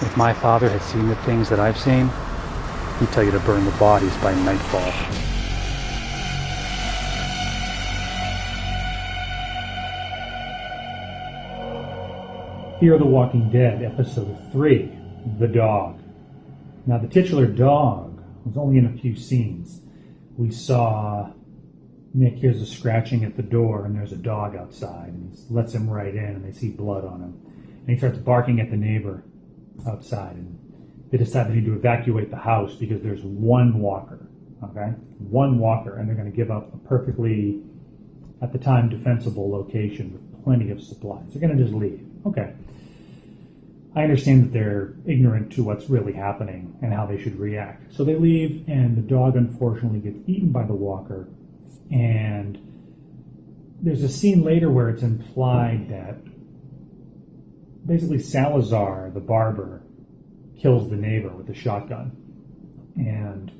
If my father had seen the things that I've seen, he'd tell you to burn the bodies by nightfall. Fear the Walking Dead, Episode 3, The Dog. Now, the titular dog was only in a few scenes. We saw Nick hears a scratching at the door, and there's a dog outside, and he lets him right in, and they see blood on him. And he starts barking at the neighbor outside, and they decide they need to evacuate the house because there's one walker, okay? One walker, and they're going to give up a perfectly, at the time, defensible location with plenty of supplies. They're going to just leave. Okay. I understand that they're ignorant to what's really happening and how they should react. So they leave, and the dog unfortunately gets eaten by the walker. And there's a scene later where it's implied that basically Salazar, the barber, kills the neighbor with a shotgun. And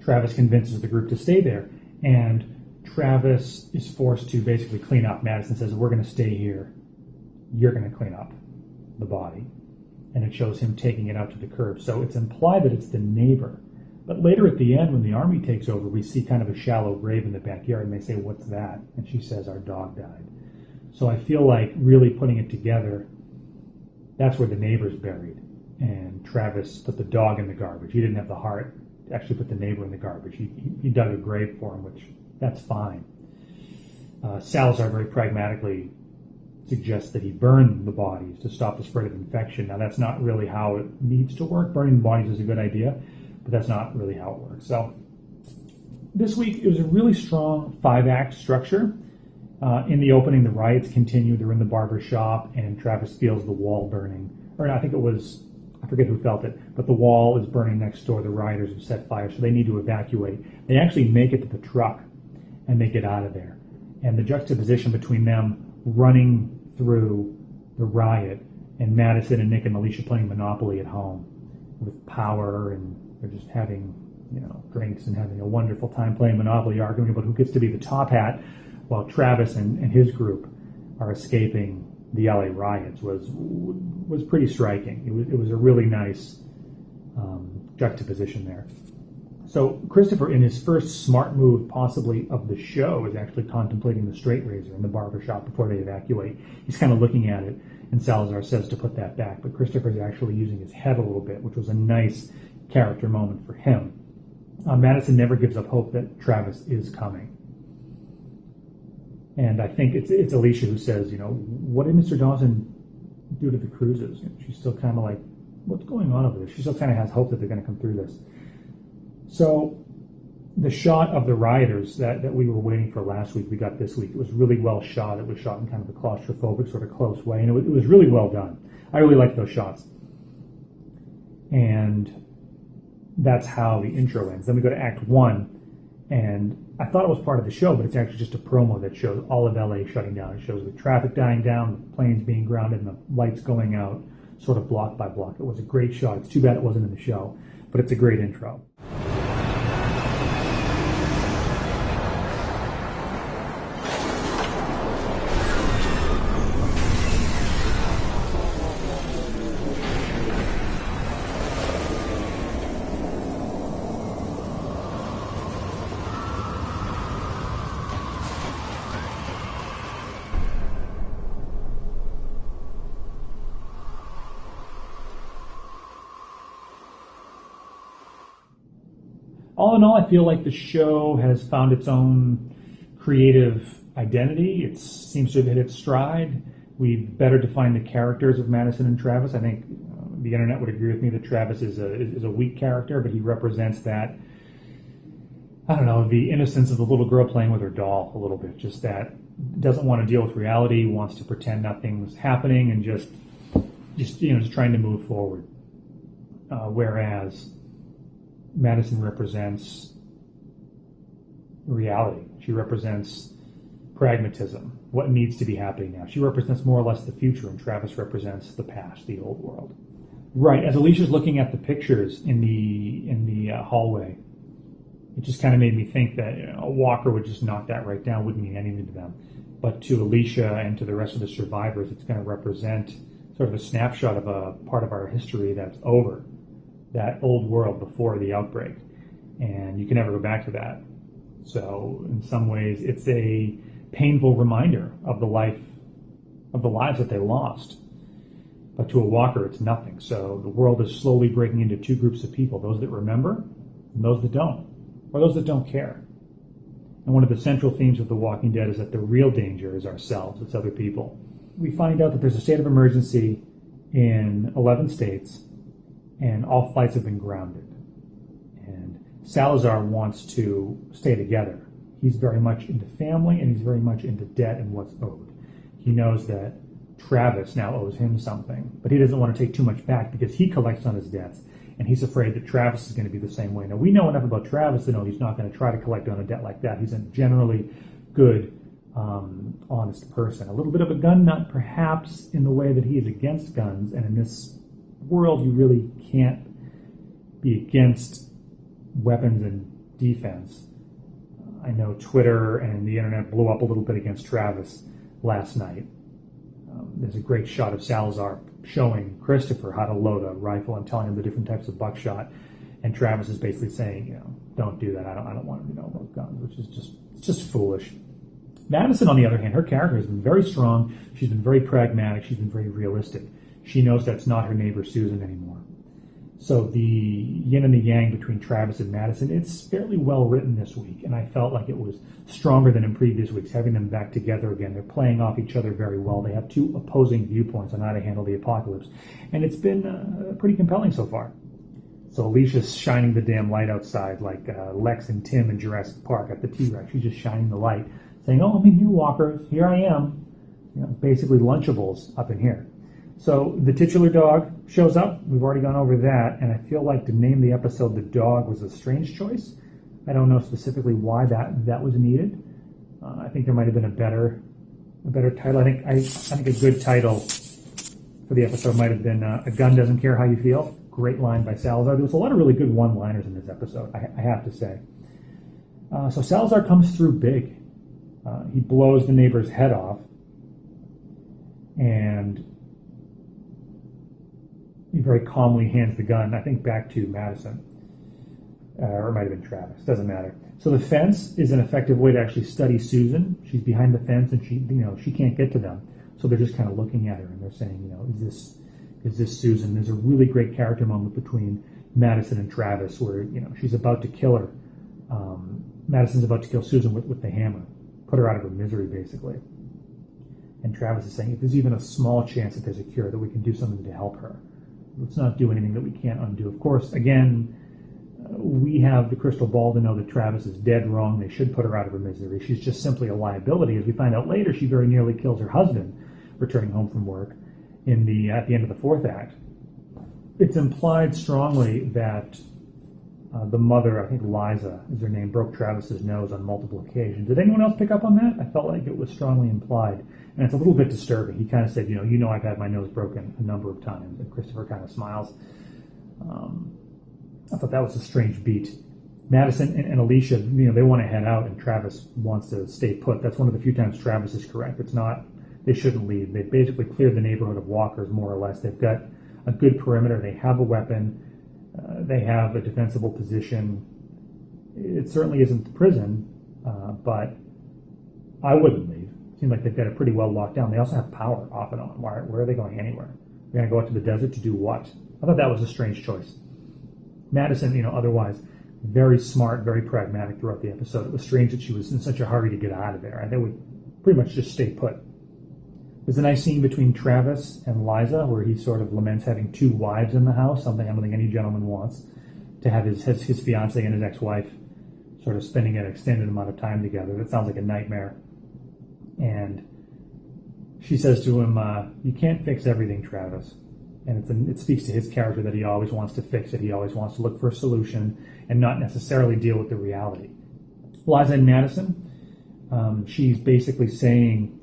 Travis convinces the group to stay there. And Travis is forced to basically clean up. Madison says, we're going to stay here. You're going to clean up the body. And it shows him taking it out to the curb. So it's implied that it's the neighbor. But later at the end, when the army takes over, we see kind of a shallow grave in the backyard, and they say, what's that? And she says, our dog died. So I feel like really putting it together, that's where the neighbor's buried. And Travis put the dog in the garbage. He didn't have the heart to actually put the neighbor in the garbage. He dug a grave for him, which that's fine. Salazar very pragmatically suggests that he burn the bodies to stop the spread of infection. Now, that's not really how it needs to work. Burning the bodies is a good idea, but that's not really how it works. So this week, it was a really strong 5-act structure. In the opening, the riots continue. They're in the barber shop, and Travis feels the wall burning. Or I think it was, I forget who felt it, but the wall is burning next door. The rioters have set fire, so they need to evacuate. They actually make it to the truck, and they get out of there. And the juxtaposition between them running through the riot and Madison and Nick and Alicia playing Monopoly at home with power, and they're just having, drinks and having a wonderful time playing Monopoly, arguing about who gets to be the top hat, while Travis and his group are escaping the LA riots was pretty striking. It was a really nice juxtaposition there. So Christopher, in his first smart move possibly of the show, is actually contemplating the straight razor in the barbershop before they evacuate. He's kind of looking at it, and Salazar says to put that back, but Christopher's actually using his head a little bit, which was a nice character moment for him. Madison never gives up hope that Travis is coming. And I think it's Alicia who says, what did Mr. Dawson do to the cruises? She's still kind of like, what's going on over there? She still kind of has hope that they're going to come through this. So the shot of the rioters that we were waiting for last week, we got this week. It was really well shot. It was shot in kind of a claustrophobic sort of close way, and it was really well done. I really liked those shots. And that's how the intro ends. Then we go to Act 1, and I thought it was part of the show, but it's actually just a promo that shows all of LA shutting down. It shows the traffic dying down, the planes being grounded, and the lights going out sort of block by block. It was a great shot. It's too bad it wasn't in the show, but it's a great intro. All in all, I feel like the show has found its own creative identity. It seems to have hit its stride. We've better defined the characters of Madison and Travis. I think the internet would agree with me that Travis is a weak character, but he represents that, the innocence of the little girl playing with her doll a little bit. Just that doesn't want to deal with reality, wants to pretend nothing's happening, and just trying to move forward. Whereas Madison represents reality. She represents pragmatism, what needs to be happening now. She represents more or less the future, and Travis represents the past, the old world. Right, as Alicia's looking at the pictures in the hallway, it just kind of made me think that a walker would just knock that right down, wouldn't mean anything to them. But to Alicia and to the rest of the survivors, it's going to represent sort sort of a snapshot of a part of our history that's over, that old world before the outbreak, and you can never go back to that. So in some ways, it's a painful reminder of the lives that they lost. But to a walker, it's nothing. So the world is slowly breaking into two groups of people, those that remember and those that don't, or those that don't care. And one of the central themes of The Walking Dead is that the real danger is ourselves, it's other people. We find out that there's a state of emergency in 11 states, and all flights have been grounded. And Salazar wants to stay together. He's very much into family, and he's very much into debt and what's owed. He knows that Travis now owes him something, but he doesn't want to take too much back because he collects on his debts, and he's afraid that Travis is going to be the same way. Now, we know enough about Travis to know he's not going to try to collect on a debt like that. He's a generally good, honest person. A little bit of a gun nut, perhaps, in the way that he is against guns, and in this world, you really can't be against weapons and defense. I know Twitter and the internet blew up a little bit against Travis last night. There's a great shot of Salazar showing Christopher how to load a rifle and telling him the different types of buckshot, and Travis is basically saying, don't do that. I don't want him to know about guns, which is just foolish. Madison, on the other hand, her character has been very strong. She's been very pragmatic. She's been very realistic. She knows that's not her neighbor Susan anymore. So the yin and the yang between Travis and Madison, it's fairly well written this week, and I felt like it was stronger than in previous weeks, having them back together again. They're playing off each other very well. They have two opposing viewpoints on how to handle the apocalypse, and it's been pretty compelling so far. So Alicia's shining the damn light outside like Lex and Tim in Jurassic Park at the T-Rex. She's just shining the light, saying, I'm in here, walkers. Here I am. Basically Lunchables up in here. So the titular dog shows up. We've already gone over that, and I feel like to name the episode "The Dog" was a strange choice. I don't know specifically why that was needed. I think there might have been a better title. I think a good title for the episode might have been "A Gun Doesn't Care How You Feel." Great line by Salazar. There was a lot of really good one-liners in this episode, I have to say. So Salazar comes through big. He blows the neighbor's head off, and he very calmly hands the gun, I think, back to Madison. Or it might have been Travis. Doesn't matter. So the fence is an effective way to actually study Susan. She's behind the fence, and she can't get to them. So they're just kind of looking at her, and they're saying, is this Susan? There's a really great character moment between Madison and Travis where, she's about to kill her. Madison's about to kill Susan with the hammer. Put her out of her misery, basically. And Travis is saying, if there's even a small chance that there's a cure, that we can do something to help her. Let's not do anything that we can't undo. Of course, again, we have the crystal ball to know that Travis is dead wrong. They should put her out of her misery. She's just simply a liability. As we find out later, she very nearly kills her husband returning home from work at the end of the fourth act. It's implied strongly that the mother, I think Liza is her name, broke Travis's nose on multiple occasions. Did anyone else pick up on that? I felt like it was strongly implied. And it's a little bit disturbing. He kind of said, I've had my nose broken a number of times. And Christopher kind of smiles. I thought that was a strange beat. Madison and Alicia, they want to head out, and Travis wants to stay put. That's one of the few times Travis is correct. It's not, they shouldn't leave. They basically cleared the neighborhood of walkers, more or less. They've got a good perimeter. They have a weapon. They have a defensible position. It certainly isn't the prison, but I wouldn't leave. It seems like they've got it pretty well locked down. They also have power off and on. Where are they going anywhere? They're going to go out to the desert to do what? I thought that was a strange choice. Madison, otherwise very smart, very pragmatic throughout the episode. It was strange that she was in such a hurry to get out of there. And they would pretty much just stay put. There's a nice scene between Travis and Liza where he sort of laments having two wives in the house, something I don't think any gentleman wants, to have his fiancée and his ex-wife sort of spending an extended amount of time together. That sounds like a nightmare. And she says to him, you can't fix everything, Travis. And it speaks to his character that he always wants to fix it. He always wants to look for a solution and not necessarily deal with the reality. Liza and Madison, she's basically saying,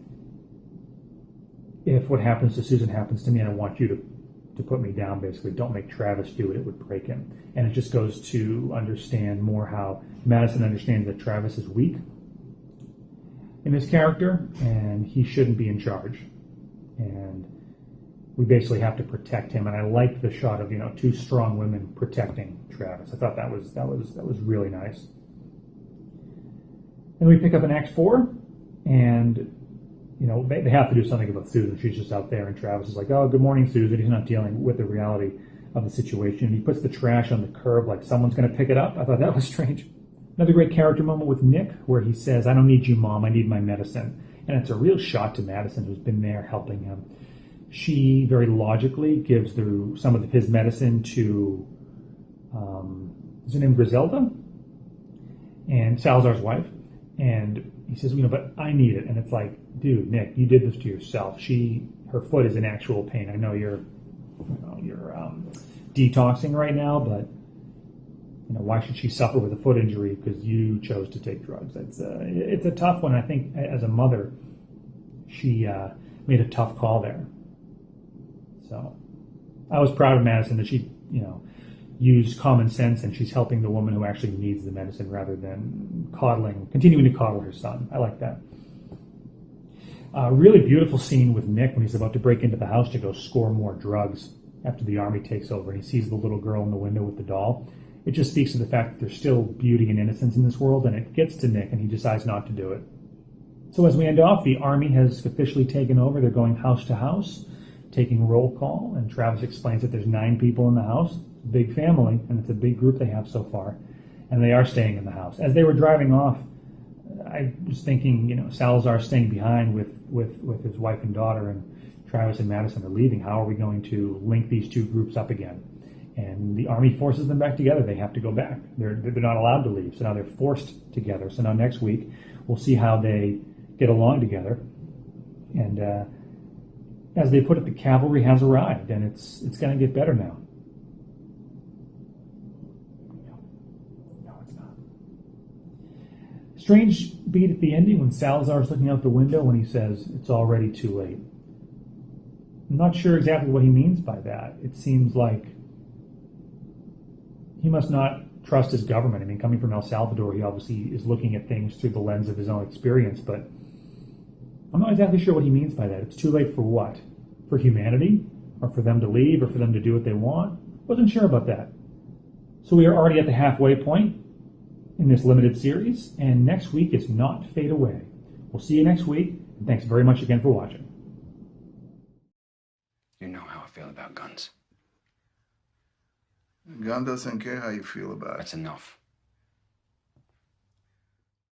if what happens to Susan happens to me, I want you to put me down, basically. Don't make Travis do it. It would break him. And it just goes to understand more how Madison understands that Travis is weak in his character, and he shouldn't be in charge. And we basically have to protect him. And I like the shot of, two strong women protecting Travis. I thought that was really nice. And we pick up in Act 4, and they have to do something about Susan. She's just out there, and Travis is like, "Oh, good morning, Susan." He's not dealing with the reality of the situation. And he puts the trash on the curb like someone's going to pick it up. I thought that was strange. Another great character moment with Nick, where he says, "I don't need you, Mom. I need my medicine." And it's a real shot to Madison, who's been there helping him. She very logically gives some of his medicine to, is her name Griselda? And Salazar's wife. And he says, "But I need it." And it's like, dude, Nick, you did this to yourself. Her foot is in actual pain. I know you're detoxing right now, but why should she suffer with a foot injury because you chose to take drugs? It's a tough one. I think as a mother, she made a tough call there. So I was proud of Madison that she, used common sense, and she's helping the woman who actually needs the medicine rather than continuing to coddle her son. I like that. Really beautiful scene with Nick when he's about to break into the house to go score more drugs after the army takes over, and he sees the little girl in the window with the doll. It just speaks to the fact that there's still beauty and innocence in this world, and it gets to Nick, and he decides not to do it. So as we end off, the army has officially taken over. They're going house to house, taking roll call, and Travis explains that there's 9 people in the house. It's a big family, and it's a big group they have so far, and they are staying in the house. As they were driving off, I was thinking, Salazar staying behind with his wife and daughter, and Travis and Madison are leaving. How are we going to link these two groups up again? And the army forces them back together. They have to go back. They're not allowed to leave, so now they're forced together. So now next week, we'll see how they get along together. And as they put it, the cavalry has arrived, and it's going to get better now. No, it's not. Strange beat at the ending when Salazar's looking out the window when he says, "It's already too late." I'm not sure exactly what he means by that. It seems like he must not trust his government. I mean, coming from El Salvador, he obviously is looking at things through the lens of his own experience, but I'm not exactly sure what he means by that. It's too late for what? For humanity? Or for them to leave? Or for them to do what they want? Wasn't sure about that. So we are already at the halfway point in this limited series, and next week is not Fade Away. We'll see you next week, and thanks very much again for watching. You know how I feel about guns. Gun doesn't care how you feel about it. That's enough.